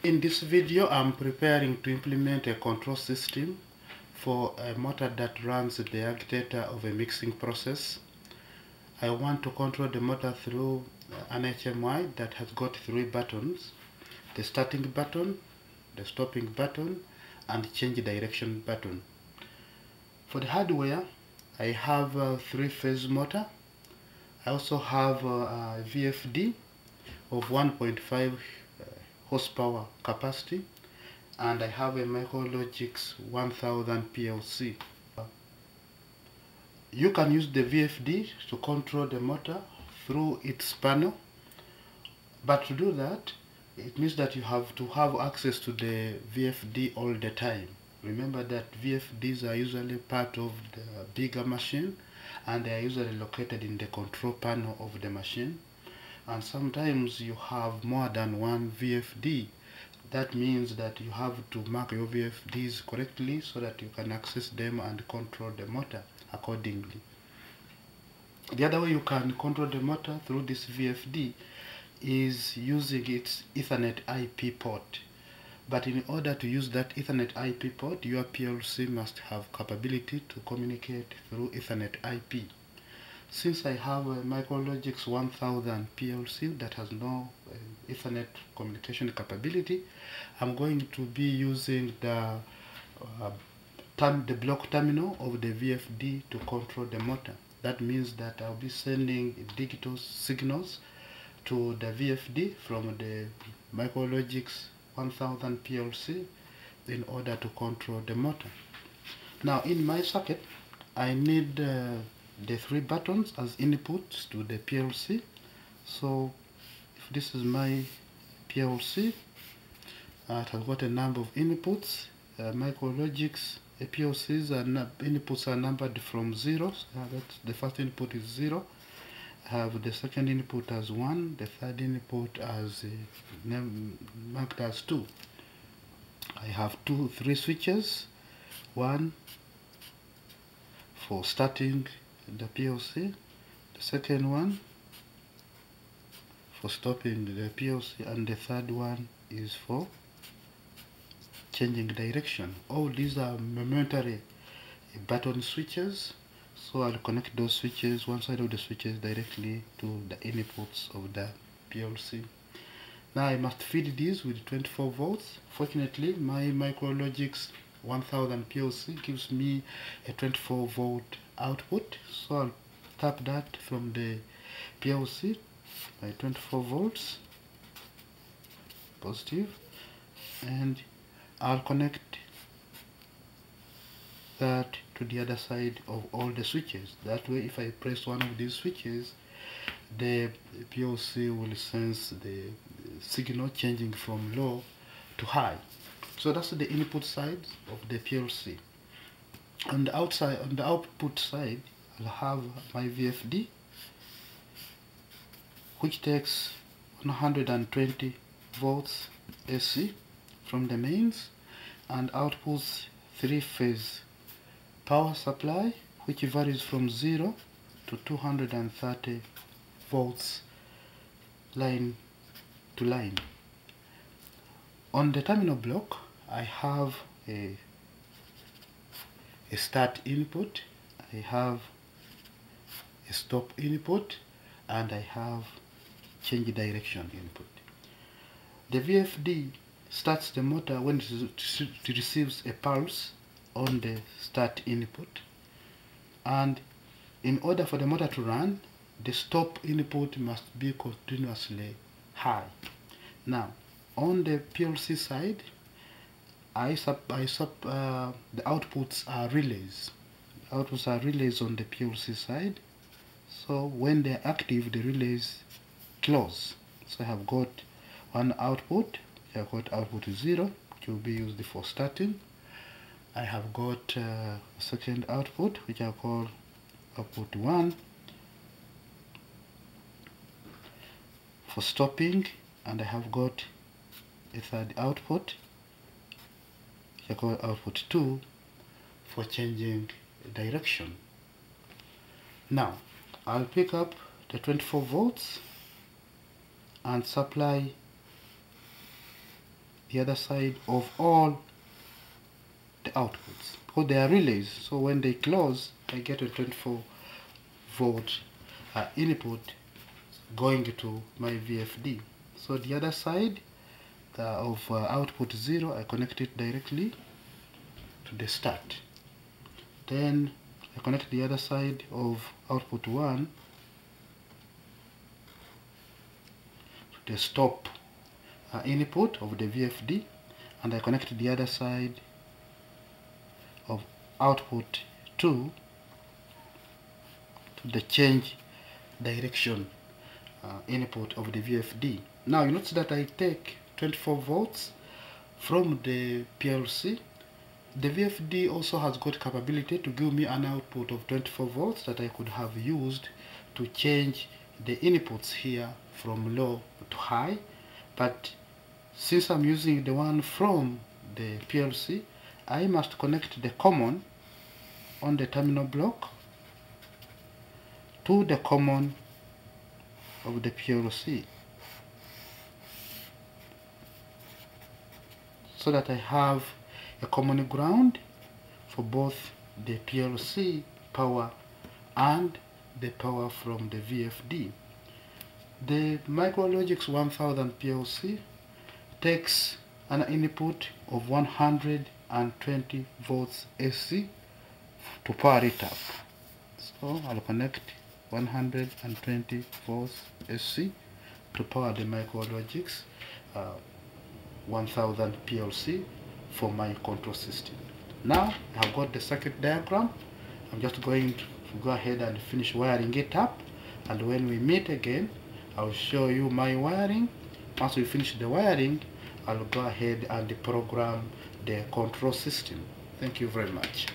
In this video, I'm preparing to implement a control system for a motor that runs the actuator of a mixing process. I want to control the motor through an HMI that has got three buttons: the starting button, the stopping button, and the change direction button. For the hardware, I have a three-phase motor. I also have a VFD of 1.5 horsepower capacity, and I have a Micrologix 1000 PLC. You can use the VFD to control the motor through its panel, but to do that, it means that you have to have access to the VFD all the time. Remember that VFDs are usually part of the bigger machine, and they are usually located in the control panel of the machine. And sometimes you have more than one VFD. That means that you have to mark your VFDs correctly so that you can access them and control the motor accordingly. The other way you can control the motor through this VFD is using its Ethernet IP port. But in order to use that Ethernet IP port, your PLC must have capability to communicate through Ethernet IP. Since I have a Micrologix 1000 PLC that has no Ethernet communication capability, I'm going to be using the block terminal of the VFD to control the motor. That means that I'll be sending digital signals to the VFD from the Micrologix 1000 PLC in order to control the motor. Now in my circuit, I need the three buttons as inputs to the PLC. So if this is my PLC, it has got a number of inputs. Micrologix PLCs and inputs are numbered from 0. That's the first input is 0. I have the second input as 1, the third input as marked as 2. I have three switches, one for starting the PLC, the second one for stopping the PLC, and the third one is for changing direction. All these are momentary button switches, so I'll connect those switches, one side of the switches, directly to the inputs of the PLC. Now I must feed these with 24 volts. Fortunately, my Micrologix 1000 PLC gives me a 24 volt output, so I'll tap that from the PLC by 24 volts positive, and I'll connect that to the other side of all the switches. That way, if I press one of these switches, the PLC will sense the signal changing from low to high. So that's the input side of the PLC. On the outside, on the output side, I'll have my VFD, which takes 120 volts AC from the mains and outputs three-phase power supply, which varies from 0 to 230 volts line to line. On the terminal block, I have a start input, I have a stop input, and I have change direction input. The VFD starts the motor when it receives a pulse on the start input, and in order for the motor to run, the stop input must be continuously high. Now on the PLC side, the outputs are relays. The outputs are relays on the PLC side. So when they're active, the relays close. So I have got one output. I have got output 0, which will be used for starting. I have got a second output, which I call output 1 for stopping, and I have got a third output, which I call output 2 for changing direction. Now I'll pick up the 24 volts and supply the other side of all the outputs, because they are relays, so when they close I get a 24 volt input going to my VFD. So the other side of output 0, I connect it directly to the start. Then I connect the other side of output 1 to the stop input of the VFD, and I connect the other side of output 2 to the change direction input of the VFD. Now you notice that I take 24 volts from the PLC. The VFD also has got capability to give me an output of 24 volts that I could have used to change the inputs here from low to high, but since I'm using the one from the PLC, I must connect the common on the terminal block to the common of the PLC, so that I have a common ground for both the PLC power and the power from the VFD. The Micrologix 1000 PLC takes an input of 120 volts AC to power it up. So I'll connect 120 volts AC to power the Micrologix 1000 PLC for my control system. Now I've got the circuit diagram. I'm just going to go ahead and finish wiring it up, and when we meet again I'll show you my wiring. Once we finish the wiring, I'll go ahead and program the control system. Thank you very much.